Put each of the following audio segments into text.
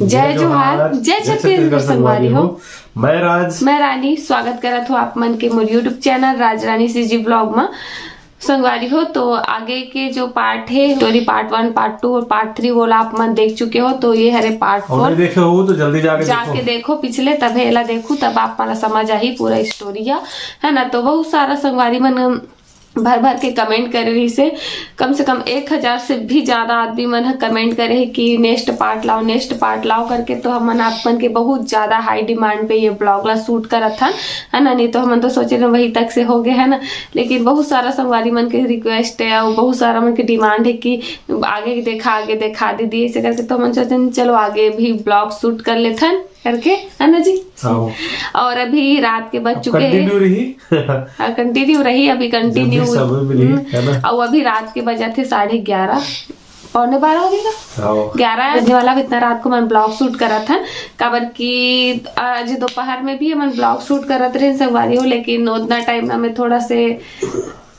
जय जोहार, जय छत्तीसगढ़ संगवारी हो। मैं राज, मैं रानी स्वागत करत हो आप मन के मोर यूट्यूब चैनल राज रानी सीजी ब्लॉग में। संगवारी हो तो आगे के जो पार्ट है स्टोरी पार्ट 1, पार्ट 2 और पार्ट 3 वो आप मन देख चुके हो, तो ये हरे पार्ट 4 देखे हो तो जल्दी जाके देखो पिछले, तब एला देखो तब आप मला समझ आई पूरा स्टोरी है ना। तो बहुत सारा संगवारी मन भर भर के कमेंट करे रही से कम 1000 से भी ज्यादा आदमी मन कमेंट करे है कि नेक्स्ट पार्ट लाओ करके। तो हमन आपन के बहुत ज्यादा हाई डिमांड पे ये ब्लॉग ला शूट करत हन, है ना। नहीं तो हमन तो सोचे वही तक से हो गए है ना, लेकिन बहुत सारा संगवारी मन के रिक्वेस्ट है और बहुत सारा मन की डिमांड है कि आगे देखा दीदी ऐसे करके। तो हम सोचे चलो आगे भी ब्लॉग शूट कर लेते हैं करके, है ना जी। और अभी रात के बज चुके हैं, कंटिन्यू रही अभी कंटिन्यू। और अभी रात के बजे थे 11:30 पौने 12 हो गया 11 बजने वाला। इतना रात को मैं ब्लॉग शूट करा था काबर की आज दोपहर में भी मैं ब्लॉग शूट करत रहे संगवारी हो, लेकिन उतना टाइम ना मैं थोड़ा से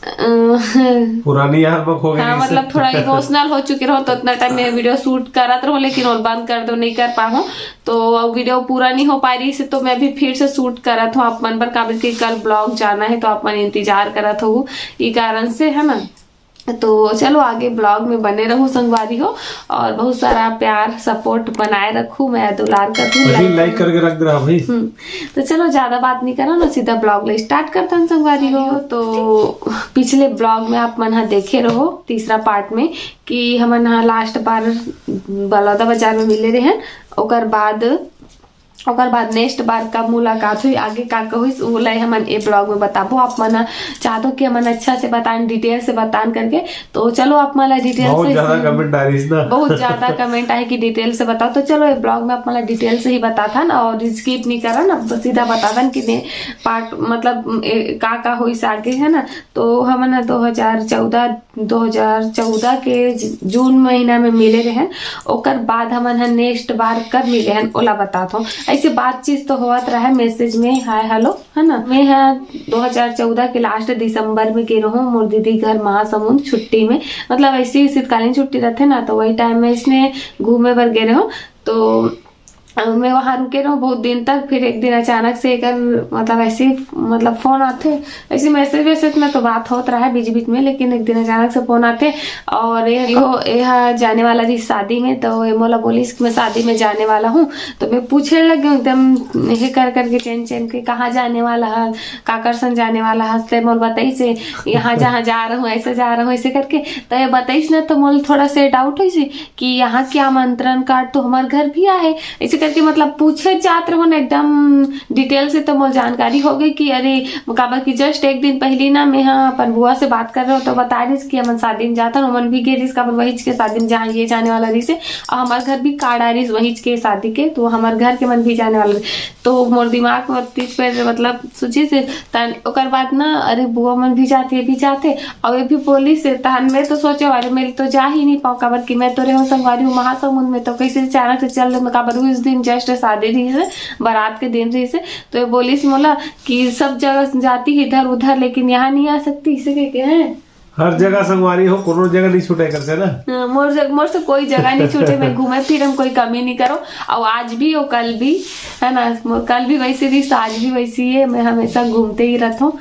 पुरानी यार हो गई। हाँ, मतलब थोड़ा इमोशनल हो चुके रहो, तो उतना टाइम में वीडियो शूट करत रहो, लेकिन और बंद कर दो नहीं कर पाऊँ तो वीडियो पूरा नहीं हो पा रही से। तो मैं भी फिर से शूट करत हूँ आप मन पर काबिल की कल ब्लॉग जाना है, तो आप मन इंतजार करत हो ये कारण से, है ना। तो चलो आगे ब्लॉग में बने रहो संगवारी हो और बहुत सारा प्यार सपोर्ट बनाए रखू, मैं दुलार करूँ, लाइक करके रख दे भाई। तो चलो ज्यादा बात नहीं करो ना, सीधा ब्लॉग ले स्टार्ट करता हूँ संगवारी हो। तो पिछले ब्लॉग में आप मन देखे रहो तीसरा पार्ट में कि हमन लास्ट बार बलौदा बाजार में मिले रहे हैं। ओकर बाद नेक्स्ट बार कब मुलाकात हुई, आगे का हुई वो लाई हमन ए ब्लॉग में बताबो। आप मन चाहते कि हमन अच्छा से बताएं, डिटेल से बतान करके। तो चलो आप मला डिटेल से बहुत ज्यादा कमेंट आए कि डिटेल से बताओ, तो चलो ये ब्लॉग में आप मला डिटेल से ही बताता ना और स्किप नहीं करा ना, सीधा बताता कि पार्ट मतलब का हुई से आगे, है ना। तो हमन 2014 के जून महीना में मिले रहे। ओकर बाद हमन नेक्स्ट बार कब मिले हैं ओला बताता हूँ। ऐसे बातचीत तो होत रहा है मैसेज में, हाय हेलो, है ना। मैं 2014 के लास्ट दिसंबर में गे रहूं मोर दीदी घर महासमुंद छुट्टी में, मतलब ऐसी शीतकालीन छुट्टी रहते ना, तो वही टाइम में इसने घूमे पर गे रहूं। तो मैं वहां रुके रहूं बहुत दिन तक। फिर एक दिन अचानक से एक मतलब ऐसे मतलब फोन आते, ऐसे मैसेज में तो बात होता रहा है बीच में, लेकिन एक दिन अचानक से फोन आते और यह जाने वाला थी शादी में। तो ये मोला बोलिस मैं शादी में जाने वाला हूँ। तो मैं पूछने लग गई एकदम ये कर करके चैन के कहाँ जाने वाला है, काकरसन जाने वाला है। मोल बताई से यहाँ जहाँ जा रहा हूँ ऐसे जा रहा हूँ ऐसे करके। तो ये बताइस ना, तो मोल थोड़ा से डाउट हुई कि यहाँ के आमंत्रण कार्ड तो हमारे घर भी आए ऐसे करके, मतलब पूछे जात रहो ना एकदम डिटेल से। तो मोल जानकारी हो गई कि अरे मुकाबला की जस्ट एक दिन पहले ना मैं अपन बुआ से बात कर रहा हूँ, तो बता रही कि हमन शादी में जाता मन भी गे रही वही के शादी में जहाँ ये जाने वाला रही से, और हमारे घर भी कार्ड आ रही वही के शादी के, तो हमारे घर के मन भी जाने वाला रही। तो मोर दिमाग में तीस पे मतलब सोची से ओकर बाद ना अरे बुआ मन भी जाते और ये भी बोली से तहन में तो सोचे अरे मेरी तो जा ही नहीं पाऊँ काबर की मैं तो रहे संगवारी हूँ महासमुंद में, तो कैसे अचानक से चल रहे काबर उस दिन जस्ट शादी रही से बारात के दिन रही से। तो ये बोली मोला कि सब जगह जाती इधर उधर लेकिन यहाँ नहीं आ सकती, इसे के हैं हर जगह संगवारी हो, कोनो जगह नहीं छूटे करते ना। मोर से कोई जगह नहीं छूटे, मैं घूमे फिर हम कोई कमी नहीं करो। और आज भी और कल भी, है ना, कल भी वैसी रही आज भी वैसी है, मैं हमेशा घूमते ही रहता हूँ।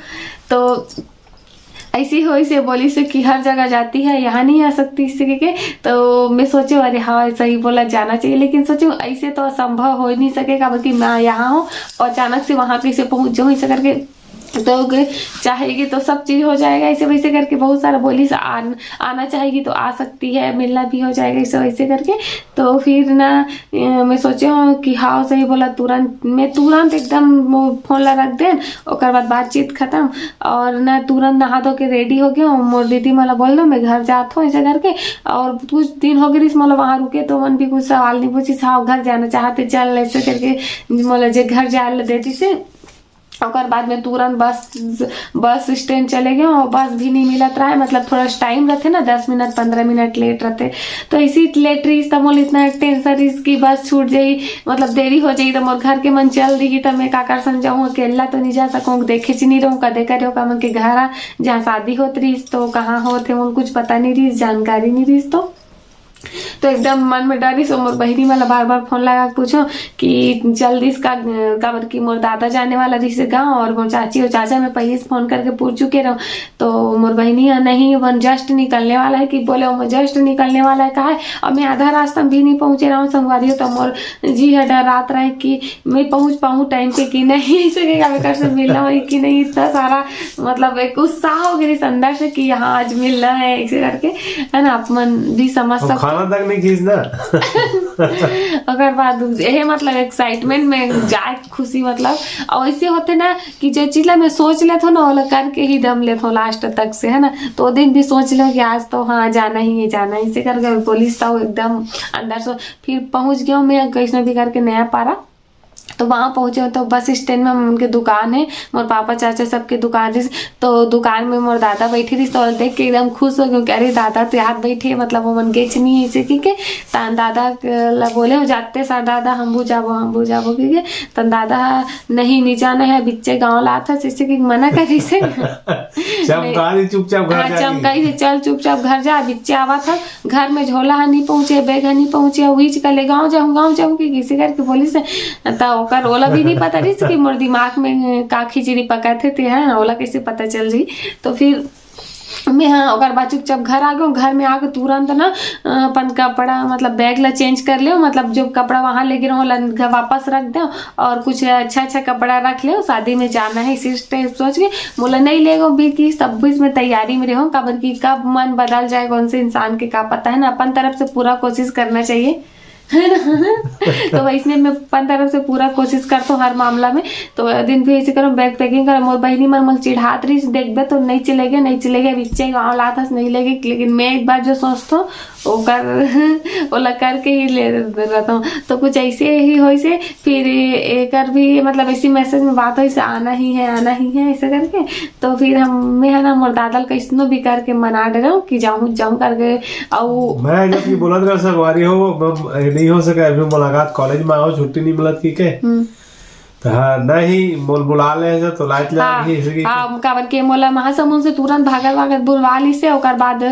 तो ऐसी हो से बोली से कि हर जगह जाती है यहाँ नहीं आ सकती इससे के। तो मैं सोचे अरे हाँ ऐसा ही बोला जाना चाहिए, लेकिन सोचे ऐसे तो असंभव हो ही नहीं सकेगा बल्कि मैं यहाँ हूँ और अचानक से वहाँ कैसे पहुँच जाऊँ ऐसे करके। तो चाहेगी तो सब चीज हो जाएगा ऐसे वैसे करके। बहुत सारा बोली से आना चाहेगी तो आ सकती है, मिलना भी हो जाएगा ऐसे वैसे करके। तो फिर ना मैं सोचे हूँ कि हाँ सही बोला, तुरंत एकदम फोन ला रख दें। ओकर बाद बातचीत खत्म और ना तुरंत नहा धो के रेडी हो गया। मोर दीदी मला बोल दो मैं घर जाता हूँ ऐसे करके। और कुछ दिन हो गए मतलब वहाँ रुके तो मन भी कुछ सवाल नहीं पूछी, हाँ घर जाना चाहते चल ऐसे करके मोला जे घर जाए देती से। और बाद में तुरंत बस स्टैंड चले गए और बस भी नहीं मिलत रहा है, मतलब थोड़ा टाइम रहते ना 10 मिनट 15 मिनट लेट रहते। तो इसी लेट रही तब मोल इतना टेंशन रही कि बस छूट जाई, मतलब देरी हो जाई। तो मोर घर के मन चल रही तो मैं काकर सन जाऊँ, अकेला तो नहीं जा सकूँ, देखे च नहीं रहूँ कदे करे का मन के घर जहाँ शादी होत रही तो कहाँ होते कुछ पता नहीं रही, जानकारी नहीं रही। तो तो एकदम मन में डरी सो मोर बहिनी वाला बार बार फोन लगा के पूछो कि जल्दी इसका कबर की मोर दादा जाने वाला रही से गाँव और मोर चाची और चाचा मैं पहले से फोन करके पूछ चुके रहो। तो मोर बहिनी नहीं वो जस्ट निकलने वाला है कि बोले वो जस्ट निकलने वाला है कहा है और मैं आधा रास्ता भी नहीं पहुंचे रहा हूँ संगवारी। तो मोर जी है डर रात रहे कि मैं पहुंच पाऊँ टाइम पे कि नहीं, इसे कर से मिलना हो कि नहीं। इतना सारा मतलब एक उत्साह हो गई अंदर से कि यहाँ आज मिलना है ऐसे करके, है ना। आप मन भी समझ सकते खाना तक नहीं खींचना अगर बात यही मतलब एक्साइटमेंट में जाए खुशी मतलब। और ऐसे होते ना कि जो चीज मैं सोच लेते हो ना वो करके ही दम लेते हो लास्ट तक से, है ना। तो वो दिन भी सोच लो कि आज तो हाँ जाना ही है जाना, इसे करके पुलिस था वो एकदम अंदर से। फिर पहुंच गया मैं कैसे भी करके नया पारा। तो वहाँ पहुंचे तो बस स्टैंड में उनके दुकान है, मोर पापा चाचा सबके दुकान है। तो दुकान में मोर दादा बैठी थी तो देख के एकदम खुश हो गई, अरे दादा तो याद बैठे मतलब वो मन गेच नहीं है ऐसे की तन दादा बोले हो जाते सर दादा हम बुझाबो की तन दादा नहीं जाना है बिच्चे गाँव ला था जैसे कि मना करी से चमकाई से चल चुपचाप घर जा। बिच्चे आवा था घर में झोला नहीं पहुंचे बैग नहीं पहुंचे वही कल गाँव जाऊँ कि किसी करके पुलिस ओकर ओला भी नहीं पता रही कि मोर दिमाग में का खिचड़ी पकाते थे, है ओला कैसे पता चल रही। तो फिर मैं हाँ ओकर बाद चुपचाप घर आ गई। घर में आके तुरंत ना अपन कपड़ा मतलब बैग ला चेंज कर ले, मतलब जो कपड़ा वहाँ ले गए वापस रख दो और कुछ अच्छा कपड़ा रख ले, शादी में जाना है इसी सोच के बोला नहीं ले गो भी कि सब इसमें तैयारी में रहो कबर की कब मन बदल जाए कौन से इंसान के का पता, है ना। अपन तरफ से पूरा कोशिश करना चाहिए, है ना। तो वैसे मैं अपन तरफ से पूरा कोशिश करता हूँ हर मामला में। तो दिन भी ऐसे करो बैग पैकिंग करो। मोर बहनी मन चिढ़ात रही देखबे तो नहीं चलेगा बिच्चे गाँव लाता नहीं लेगे। लेकिन मैं एक बार जो सोचता हूँ ओला करके ही ले रहता हूँ। तो कुछ ऐसे ही हो से फिर एक भी मतलब ऐसी मैसेज में बात हो से आना ही है ऐसे करके। तो फिर मैं है ना मोर दादल कैसनो भी करके मना दे रहा हूँ कि जाऊँ करके। और मैं जब ये बोला था संगवारी हो नहीं हो सका अभी मुलाकात कॉलेज में आओ छुट्टी नहीं मिलत की के तो हाँ नहीं मोल बुला ले तो लाइट लगी इसकी काबर के मोला महासमुंद से तुरंत भागत बुलवा ली से ओकर बाद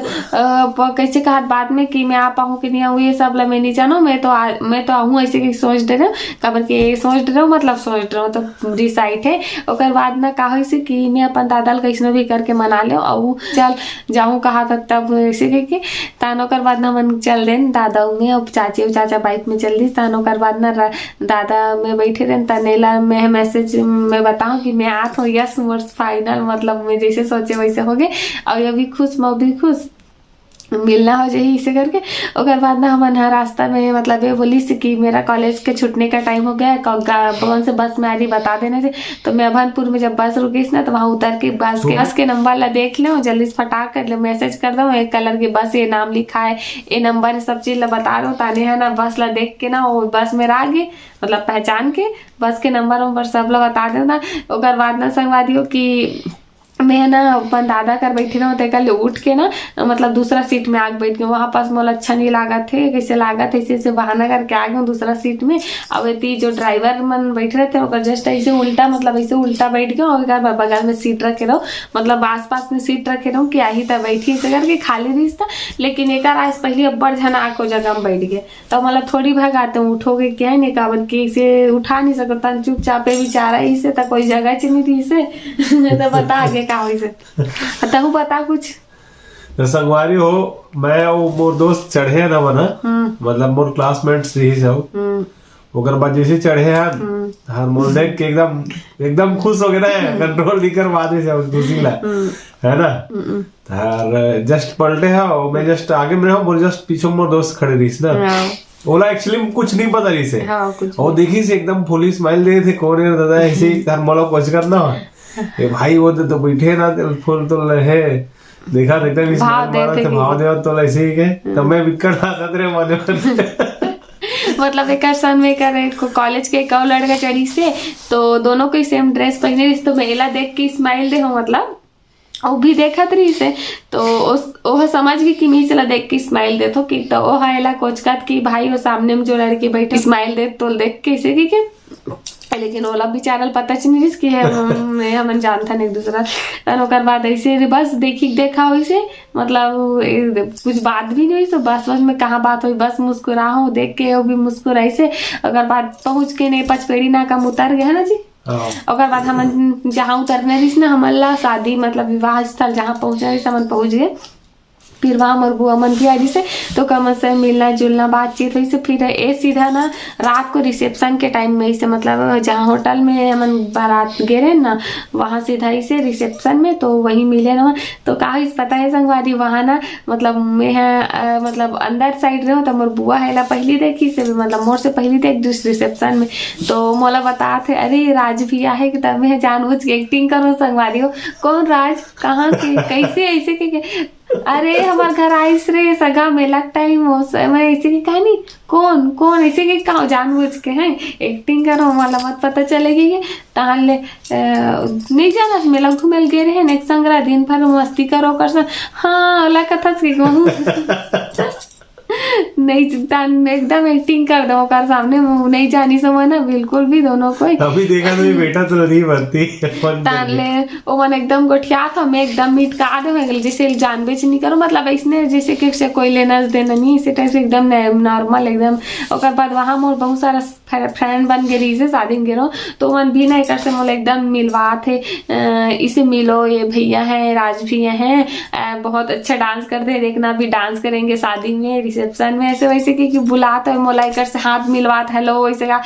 कैसे कहा बाद में कि मैं आ पाऊँ कि नहीं आऊँ ये सब ला मैं नहीं जानो। मैं तो आऊँ ऐसे कि सोच दे रहा हूँ काबर के सोच रहा हूँ तो डिसाइड है। ओकर बाद ना कहा से कि मैं अपन दादा कैसे भी करके मना ले और चल जाऊँ कहा था तब ऐसे कि तान ओकर बाद ना मन चल रहे दादा में और चाची चाचा बाइक में चल दी तान ओकर बाद ना दादा में बैठे रहे तनेला मैं मैसेज में बताऊं कि मैं आत हूँ यस मोर फाइनल मतलब मैं जैसे सोचे वैसे हो गए। और अभी खुश मैं भी खुश मिलना हो जाए इसे करके। ओकर बाद ना हम रास्ता में मतलब ये बोली से कि मेरा कॉलेज के छुटने का टाइम हो गया है कौन से बस में आ रही बता देने से। तो मैं अभनपुर में जब बस रुकी ना तो वहाँ उतर के बस के नंबर ला देख लो जल्दी से फटाक कर मैसेज कर दो एक कलर की बस ये नाम लिखा है ये नंबर सब चीज ला बता रहा हूँ ताने है ना बस ला देख के ना वो बस में आ गए मतलब पहचान के बस के नंबर सब ला बता देना। ओकर बाद ना संगवादियों की मैं ना अपन दादा कर बैठी ना होते कल उठ के ना मतलब दूसरा सीट में आग बैठ गई। वहाँ पास मोला अच्छा नहीं लगा थे कैसे लगा था ऐसे बहाना करके आ गए दूसरा सीट में। अब जो ड्राइवर मन बैठ रहे थे वो जस्ट ऐसे उल्टा मतलब ऐसे उल्टा बैठ गया और एक बार बगल में सीट रखे रहो मतलब आसपास में सीट रखे रहो कि आई था बैठी ऐसे करके खाली रही था। लेकिन एक आज पहले अब्बड़ झना आको जगह में बैठ गए तो मतलब थोड़ी भगाते हूँ उठोगे क्या है काबर की इसे उठा नहीं सकता चुपचाप बेचारा इसे तो कोई जगह नहीं थी इसे तो बता आगे का बताऊँ बता कुछ संगवारी हो मैं वो मोर दोस्त चढ़े ना बना मतलब मोर क्लासमेट्स रही सब ओकर बाद जैसे चढ़े हैं हर मोर देख के एकदम खुश हो गए ना कंट्रोल नहीं कर पाते से खुशी ला है ना हर जस्ट पलटे है और मैं जस्ट आगे में रहा मोर जस्ट पीछे मोर दोस्त खड़े रही ना ओला एक्चुअली कुछ नहीं पता रही से और देखी से एकदम फुल स्माइल दे थे कौन है दादा ऐसे हर मोला कुछ करना ये भाई वो तो बैठे ना फुल तो है देखा एकदम भाव देव तो ऐसे ही के तो मैं विकट आदत रे मने मतलब एक सन में कर कॉलेज के एक लड़का चढ़ी से तो दोनों को सेम ड्रेस पहने रही तो महिला देख के स्माइल दे हो मतलब वो भी देखा रही से तो वो समझ गई कि मैं चला देख के स्माइल दे तो कि तो वो हायला कोचकात की भाई वो सामने में जो लड़की बैठे स्माइल दे तो देख के इसे की लेकिन ओला भी चैनल पता नहीं रिस्क है हमन जानता नहीं एक दूसरा तन ओकर बाद ऐसे बस देखा वैसे मतलब कुछ बात भी नहीं तो बस में कहाँ बात हुई बस मुस्कुरा हूँ देख के वो भी मुस्कुराई से अगर बाद पहुँच के नहीं पचपेड़ी ना कम उतर गए है ना जी। और बाद हम जहाँ उतरने रही ना हमला शादी मतलब विवाह स्थल जहाँ पहुँचने रही हमन पहुँच गए। फिर वहाँ मोर बुआ मन भी आई से तो कम से मिलना जुलना बातचीत हुई से फिर ये सीधा ना रात को रिसेप्शन के टाइम में इसे मतलब जहाँ होटल में हमन बारात गिरे ना वहाँ सीधा इसे रिसेप्शन में तो वही मिले ना तो कहा पता है संगवारी वहाँ ना मतलब मैं मतलब अंदर साइड रहो तो मोर बुआ है पहली देखी से मतलब मोर से पहली देख रिसेप्शन में तो मोला बता थे अरे राज भी आहे कि तब मैं जानबूझ के एक्टिंग करो संगवारी हो कौन राज कहाँ के कैसे ऐसे के अरे हमारे घर आइस रे सगा मेला टाइम हो मैं ऐसे की कहानी कौन कौन ऐसे के कहा जानबूझ के हैं एक्टिंग करो मला मत पता चलेगी तहां ले नहीं जाना मेला घूमे गए रहे नेक्स्ट संग्रह दिन भर मस्ती करो कर हाँ अला कथा से नहीं एकदम एक्टिंग कर दो कर सामने नहीं जानी समझ ना बिल्कुल भी दोनों को अभी देखा तो बेटा तो नहीं बनती तान ले वो मन एकदम गोठिया था मैं एकदम मीट का दे जैसे जान बेच नहीं करो मतलब ऐसने जैसे कि से कोई लेना देना नहीं इसी टाइप से एकदम नॉर्मल एकदम और बाद वहाँ मोर बहुत सारा फ्रेंड बन गई से शादी में गिरो तो मन भी नहीं कर से मोल एकदम मिलवा थे इसे मिलो ये भैया है राज भैया हैं बहुत अच्छा डांस करते हैं देखना भी डांस करेंगे शादी में रिसेप्शन में ऐसे वैसे कि बुलाते हुए मोलाई कर से हाथ मिलवाते हेलो वैसे कहा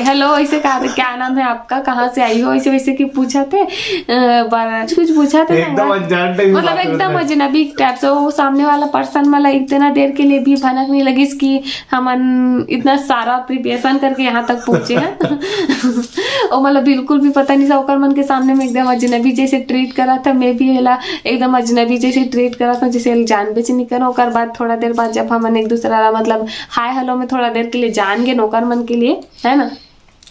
हेलो ऐसे कहा था क्या नाम है आपका कहाँ से आई हो ऐसे वैसे कि पूछा थे कुछ पूछा थे मतलब एकदम अजनबी टाइप से वो सामने वाला पर्सन मतलब इतना देर के लिए भी भनक नहीं लगी कि हम इतना सारा प्रिपरेशन करके यहाँ तक पहुंचे हैं और मतलब बिल्कुल भी पता नहीं था मन के सामने में एकदम अजनबी जैसे ट्रीट करा था मैं भी हेला एकदम अजनबी जैसे ट्रीट करा था जैसे जान बेच नहीं करो और बाद थोड़ा देर बाद जब हम एक दूसरा मतलब हाय हेलो में थोड़ा देर के लिए जान गए नौकर मन के लिए है ना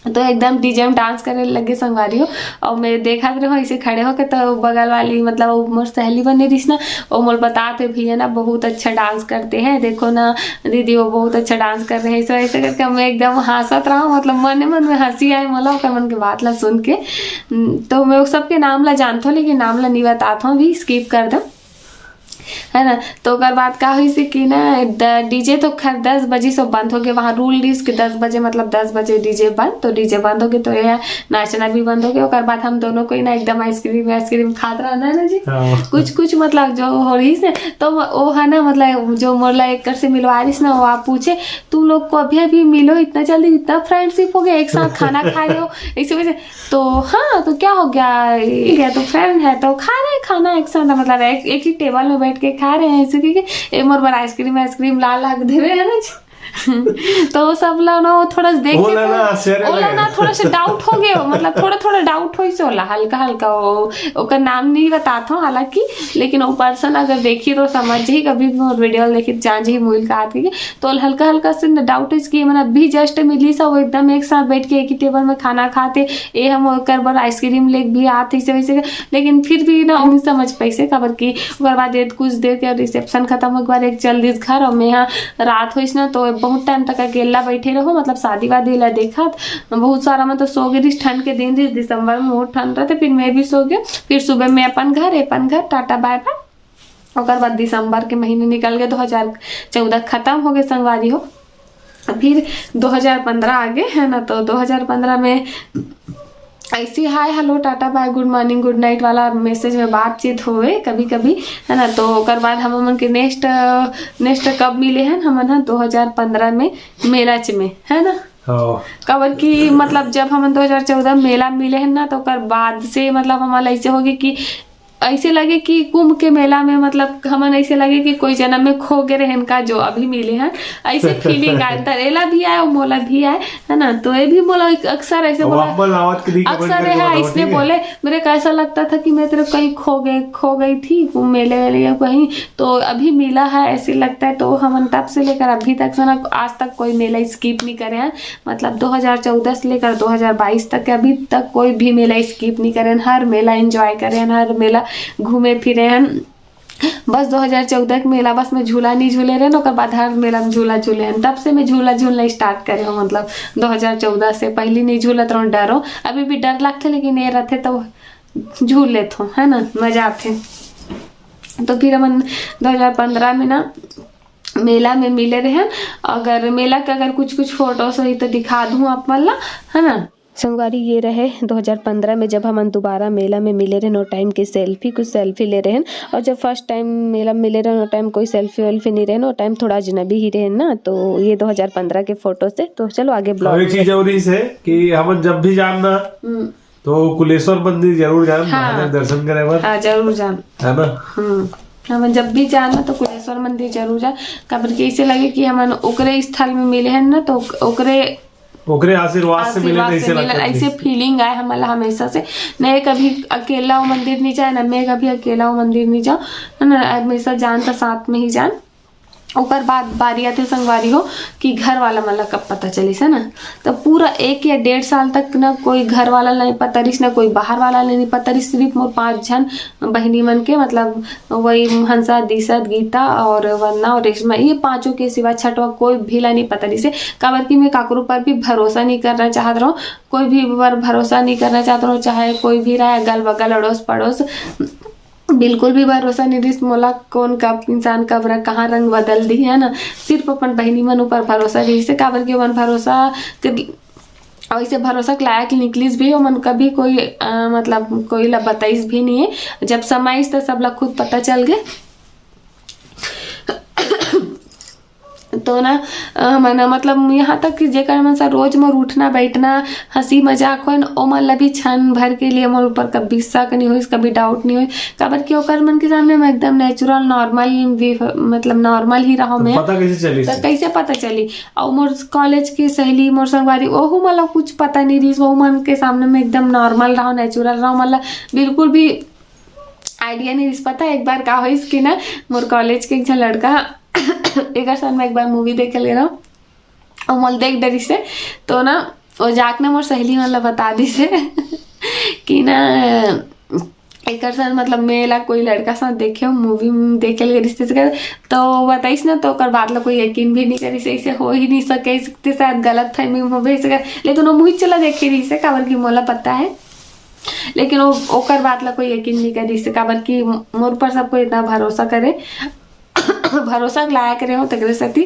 तो एकदम डीजे में डांस करने लगे संगवारी हो और मैं देखा रहो ऐसे खड़े होके तो बगल वाली मतलब मोर सहेली बनी रही ना वो मोर बताते भैया ना बहुत अच्छा डांस करते हैं देखो ना दीदी वो बहुत अच्छा डांस कर रहे हैं ऐसे ऐसे करके मैं एकदम हंसत रहा मतलब मन में हंसी आए मला ओकर मन के बात ला सुन के तो मैं सबके नाम ला जानता हूँ लेकिन नाम ला नहीं बताता हूँ भी स्किप कर दो है ना तो अगर बात का हुई से कि ना डीजे तो खैर 10 बजे से बंद हो गए वहाँ रूल डिस के 10 बजे मतलब 10 बजे डीजे बंद तो डीजे बंद हो गए तो यह नाचना भी बंद हो गया और बाद हम दोनों को ही ना एकदम आइसक्रीम खाते रहना है ना जी कुछ मतलब जो हो रही से तो वो है ना मतलब जो मोला एक से मिलवा रही ना वो आप पूछे तुम लोग को अभी मिलो इतना जल्दी इतना फ्रेंडशिप हो गया एक साथ खाना खा रहे हो ऐसे वैसे तो हाँ तो क्या हो गया तो फ्रेंड है तो खा रहे खाना एक साथ मतलब एक ही टेबल में बैठ के खा रहे हैं ऐसे कि मोर बार आइसक्रीम ला दे रहे हैं ना तो सब ला ना वो थोड़ा देख के ओला ना थोड़ा सा डाउट हो गया मतलब थोड़ा डाउट हो से ओला हल्का ओकर नाम नहीं बताता हूँ हालांकि लेकिन वो पर्सन अगर देखी तो समझ ही कभी वीडियो देखी जान ही मोबाइल का आती तो हल्का से डाउट इसकी मैंने अभी जस्ट मिली सा वो एकदम एक साथ बैठ के एक ही टेबल में खाना खाते ये हम कर बार आइसक्रीम ले भी आते वैसे लेकिन फिर भी ना नहीं समझ पैसे खबर की उसके बाद कुछ देर के रिसेप्शन खत्म हो बार एक जल्दी घर और मैं यहाँ रात हुई ना तो बहुत टाइम तक अकेला बैठे रहो मतलब शादी वादी ला देखा बहुत सारा मतलब सो गई ठंड के दिन दिसंबर में बहुत ठंड रहते फिर मैं भी सो गया फिर सुबह में अपन घर टाटा बाय बाय और बाद दिसंबर के महीने निकल गए 2014 खत्म हो गए संगवारी हो फिर 2015 आ गए है ना तो 2015 में ऐसी hi hello tata bye good morning good night वाला मैसेज में बातचीत होवे कभी कभी है ना तो ओकर बाद हम के नेक्स्ट कब मिले हैं हम ना 2015 में मेलाच में है ना कबर की मतलब जब हम 2014 मेला मिले हैं ना तो ओकर बाद से मतलब हमारा ऐसे हो गए कि ऐसे लगे कि कुंभ के मेला में मतलब हमें ऐसे लगे कि कोई जन्म में खो गए रहन का जो अभी मिले हैं ऐसे फीलिंग आए तरेला भी आए और मोला भी आए है ना तो ये भी मोला अक्सर ऐसे बोला अक्सर है इसने बोले मेरे कैसा लगता था कि मैं तेरे कहीं खो गई थी कुंभ मेले वाले या कहीं तो अभी मिला है ऐसे लगता है तो हम तब से लेकर अभी तक से ना आज तक कोई मेला स्किप नहीं करे हैं मतलब 2014 से लेकर 2022 तक अभी तक कोई भी मेला स्किप नहीं करे हर मेला एंजॉय करे हर मेला घूमे फिरे हैं बस 2014 के मेला बस में झूला नहीं झूले रहे, ओकर बाद हर मेला में झूला झूले हैं। तब से मैं झूला झूलना स्टार्ट करे हो, मतलब 2014 से पहले नहीं झूलत रहूँ, डरो अभी भी डर लगते, लेकिन ये रहते तो झूल लेते हो, है ना, मजा आते। तो फिर हम 2015 में ना मेला में मिले रहे। अगर मेला के अगर कुछ कुछ फोटोज हुई तो दिखा दूँ आप मला, है ना। संगवारी ये रहे 2015 में जब हम दोबारा मेला में मिले रहे, नो टाइम की कुछ सेल्फी ले रहे हैं। और जब फर्स्ट टाइम मेला में मिले रहे नो टाइम कोई सेल्फी वेल्फी नहीं रहे, नो टाइम थोड़ा अजनबी ही रहे ना। तो ये 2015 के फोटो से। तो चलो आगे ब्लॉग। एक चीज और है कि हम जब भी जानना तो कुलेश्वर मंदिर जरूर जान, महादेव दर्शन करे बार। हाँ जरूर जान, है ना। हम जब भी जाना तो कुलेश्वर मंदिर जरूर जाए, काबर के ऐसे लगे कि हम ओकरे स्थल में मिले हैं ना, तो ओकरे आशीर्वाद से मिले, ऐसे फीलिंग आए हमारा हमेशा से। नहीं कभी अकेला वो मंदिर नहीं जाए ना, मैं कभी अकेला वो मंदिर नहीं जाऊँ, है ना, हमेशा जान तो साथ में ही जान। ऊपर बात बारी आते संगवारी हो कि घर वाला मतलब कब पता चली है ना। तो पूरा 1 या 1.5 साल तक ना कोई घर वाला नहीं पता रही, ना कोई बाहर वाला नहीं पता रही। सिर्फ मोर 5 जन बहनी मन के, मतलब वही हंसा, दिशत, गीता और वरना और रेशमा, ये 5 के सिवा छठवा कोई भी ला नहीं पता रही से। काबर की मैं काकरू पर भी भरोसा नहीं करना चाहत रहा हूँ, कोई भी पर भरोसा नहीं करना चाहता हूँ, चाहे कोई भी रहा, अगल बगल अड़ोस पड़ोस, बिल्कुल भी भरोसा नहीं रही मोला। कौन कब इंसान कब कहाँ रंग बदल दी, है ना। सिर्फ अपन बहनी मन ऊपर भरोसा रही से, काबर के मन भरोसा ऐसे भरोसा के लायक निकलिस भी, मन कभी कोई मतलब कोई ला बताइस भी नहीं है। जब समय तो सब लोग खुद पता चल गए। तो ना मना मतलब यहाँ तक कि जेकर मन सा रोज मोर उठना बैठना हंसी मजाक हो, ओ मन ला भी क्षण भर के लिए मोर ऊपर कभी शक नहीं हुई, कभी डाउट नहीं हुई। काबर कि ओकर मन के सामने मैं एकदम नेचुरल नॉर्मल, मतलब नॉर्मल ही रहा। मैं पता कैसे चली, तो कैसे पता चली। और मोर कॉलेज की सहेली मोर संगवारी ओहू मला कुछ पता नहीं रही, वो मन के सामने में एकदम नॉर्मल रहा, नेचुरल रहा, मतलब बिल्कुल भी आइडिया नहीं रही। पता एक बार का हुई कि ना मोर कॉलेज के एक लड़का एक साल में एक बार मूवी देख ले रहा हूँ और मोल देख डरी से, तो ना वो जाक ना मोर सहेली मतलब बता दी से कि ना एक साल मतलब मेला कोई लड़का साथ देखे हो मूवी देखे ले रिश्ते से, तो बताइस ना, तो ओकर बाद ला कोई यकीन भी नहीं करी से, ऐसे हो ही नहीं सके, शायद गलत फहमी हो सके। लेकिन वो मुझे चला देखे रही से, काबर की मोला पता है, लेकिन वो ओकर बाद ला कोई यकीन नहीं करी से, काबर की मोर पर सबको इतना भरोसा करे भरोसा लायक रहे हो तकरे सती।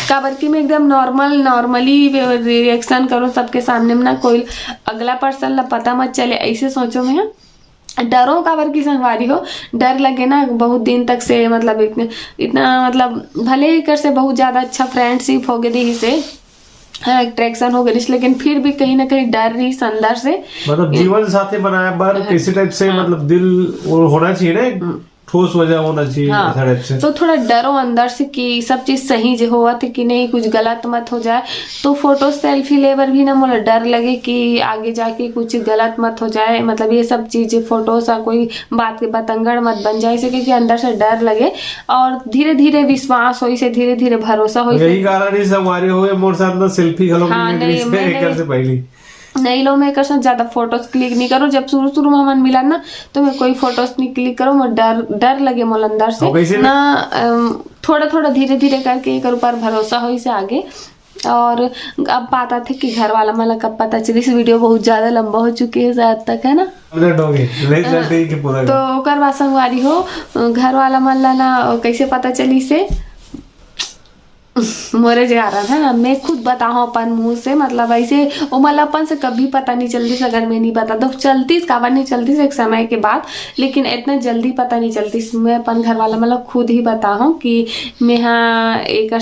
काबर की मैं एकदम नॉर्मली रिएक्शन करो सबके सामने में, ना कोई अगला पर्सन ला पता मत चले, ऐसे सोचो। मैं डरो काबर की संगवारी हो, डर लगे ना बहुत दिन तक से, मतलब इतना मतलब भले ही कर से बहुत ज्यादा अच्छा फ्रेंडशिप हो गई से, अट्रैक्शन हो गई, लेकिन फिर भी कहीं ना कहीं डर रही अंदर से। मतलब जीवन साथी बनाया बार किसी टाइप से, मतलब दिल होना चाहिए ना, ठोस वजह होना चाहिए। हाँ। तो थोड़ा डरो अंदर से कि सब चीज सही जो हुआ थे कि नहीं, कुछ गलत मत हो जाए। तो फोटो सेल्फी लेवर भी ना मोला डर लगे कि आगे जाके कुछ गलत मत हो जाए, मतलब ये सब चीज फोटो सा कोई बात के बतंगड़ मत बन जाए से, क्योंकि अंदर से डर लगे और धीरे धीरे विश्वास हो से, धीरे धीरे भरोसा हो। यही कारण ही हमारे हो मोर साथ ना सेल्फी पहली नहीं लो, मैं कर ज्यादा फोटोज क्लिक नहीं करूँ। जब शुरू में मन मिला ना तो मैं कोई फोटोज नहीं क्लिक करूँ, मैं डर लगे मोल अंदर से ना। थोड़ा धीरे धीरे करके एक ऊपर भरोसा हो इसे आगे। और अब बात आती कि घर वाला मला कब पता चली। इस वीडियो बहुत ज्यादा लंबा हो चुकी है शायद तक, है ना। तो कर बात संगवारी हो, घर वाला मला ना कैसे पता चली से मोरे जा रहा था ना, मैं खुद बताऊँ अपन मुंह से, मतलब ऐसे वो मतलब अपन से कभी पता नहीं चलती से, अगर मैं नहीं बता तो चलती काबर नहीं चलती एक समय के बाद, लेकिन इतना जल्दी पता नहीं चलती। मैं अपन घर वाला मतलब खुद ही बताऊँ कि मैं हाँ एक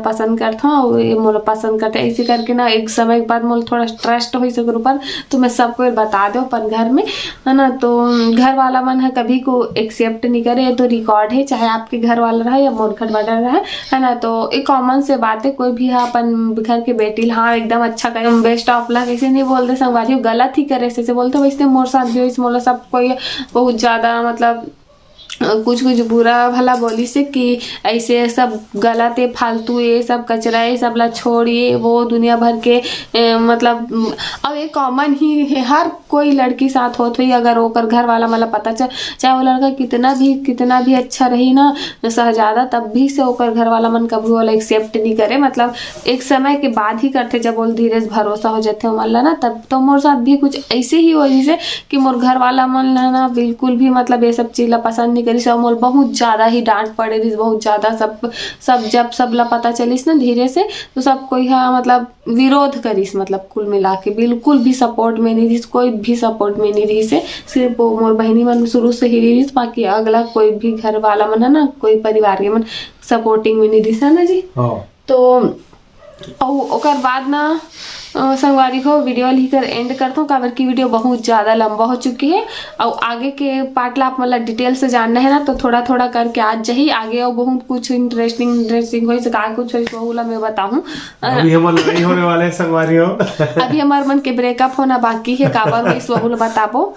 पसंद करता हूँ, ये मोला पसंद करते, ऐसे करके ना एक समय के बाद मोला थोड़ा ट्रस्ट हो सके ऊपर, तो मैं सबको बता दो अपन घर में, है ना। तो घर वाला मन है कभी को एक्सेप्ट नहीं करे, तो रिकॉर्ड है, चाहे आपके घर वाला रहा या मोर घर वाला रहा, है ना। तो एक कॉमन से बात है, कोई भी है अपन घर के बेटी हाँ एकदम अच्छा करे, बेस्ट ऑफ लक ऐसे नहीं बोलते संगवारी, गलत ही करे ऐसे बोलते। वैसे मोर साथ भी मोला सब कोई बहुत ज्यादा मतलब कुछ कुछ बुरा भला बोली से कि ऐसे सब गलत है, फालतू ये सब कचरा है, सब ला छोड़िए, वो दुनिया भर के मतलब अब ये कॉमन ही है, हर कोई लड़की साथ होत हुई अगर ओकर घर वाला मतलब पता चल, चाहे वो लड़का कितना भी अच्छा रही ना शहजादा, तब भी से ओकर घर वाला मन कभी वाला एक्सेप्ट नहीं करे, मतलब एक समय के बाद ही करते जब वो धीरे से भरोसा हो जाते हो मन ना। तब तो मोर साथ भी कुछ ऐसे ही हो जैसे कि मोर घर वाला मन ना बिल्कुल भी मतलब ये सब चीज पसंद नहीं करी, सब मोर बहुत ज्यादा ही डांट पड़े रही, बहुत ज्यादा सब जब सब ला पता चलिस ना धीरे से, तो सब कोई हाँ मतलब विरोध करिस, मतलब कुल मिला के बिल्कुल भी सपोर्ट में नहीं रही, कोई भी सपोर्ट में नहीं रही से, सिर्फ वो मोर बहनी मन शुरू से ही रही, बाकी अगला कोई भी घर वाला मन है ना, कोई परिवार के मन सपोर्टिंग में नहीं रही ना जी। तो ओकर बाद ना संगवारी को वीडियो लिखकर एंड करता हूँ, काबर की वीडियो बहुत ज़्यादा लंबा हो चुकी है और आगे के पार्ट ला आप मतलब डिटेल से जानना है ना, तो थोड़ा थोड़ा करके आज जही आगे और बहुत कुछ इंटरेस्टिंग हो सका कुछ हो मैं बताऊँ। अभी हमारे नहीं होने वाले हैं संगवारी हो अभी हमारे मन के ब्रेकअप होना बाकी है, काबर में इस बहुल बताबो,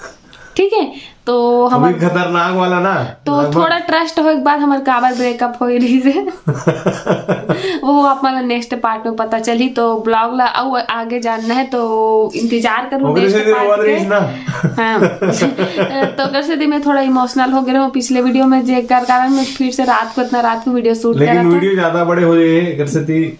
ठीक है। तो हम खतरनाक वाला ना, तो थोड़ा ट्रस्ट हो एक बार हमारे काबर ब्रेकअप हो रही से वो आप मतलब नेक्स्ट पार्ट में पता चली, तो ब्लॉग ला आगे जानना है तो इंतजार करो नेक्स्ट पार्ट के। हाँ तो अगर से मैं थोड़ा इमोशनल हो गया हूँ पिछले वीडियो में, जेकर कारण मैं फिर से रात को इतना रात में वीडियो शूट लेकिन वीडियो ज्यादा बड़े हो गए,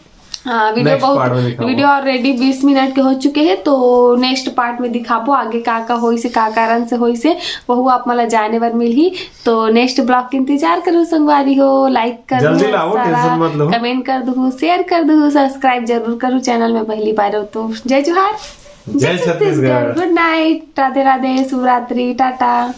हाँ वीडियो ऑलरेडी 20 मिनट के हो चुके हैं, तो नेक्स्ट पार्ट में दिखाबो आगे का होई से का कारण से होई से वह आप मला जाने बार मिल ही। तो नेक्स्ट ब्लॉग के इंतजार करो संगवारी हो, लाइक कर दो, कमेंट कर दो, शेयर कर दो, सब्सक्राइब जरूर करो चैनल में पहली बार हो तो। जय जोहार, जय छत्तीसगढ़, गुड नाइट, राधे राधे, शुभ रात्रि, टाटा।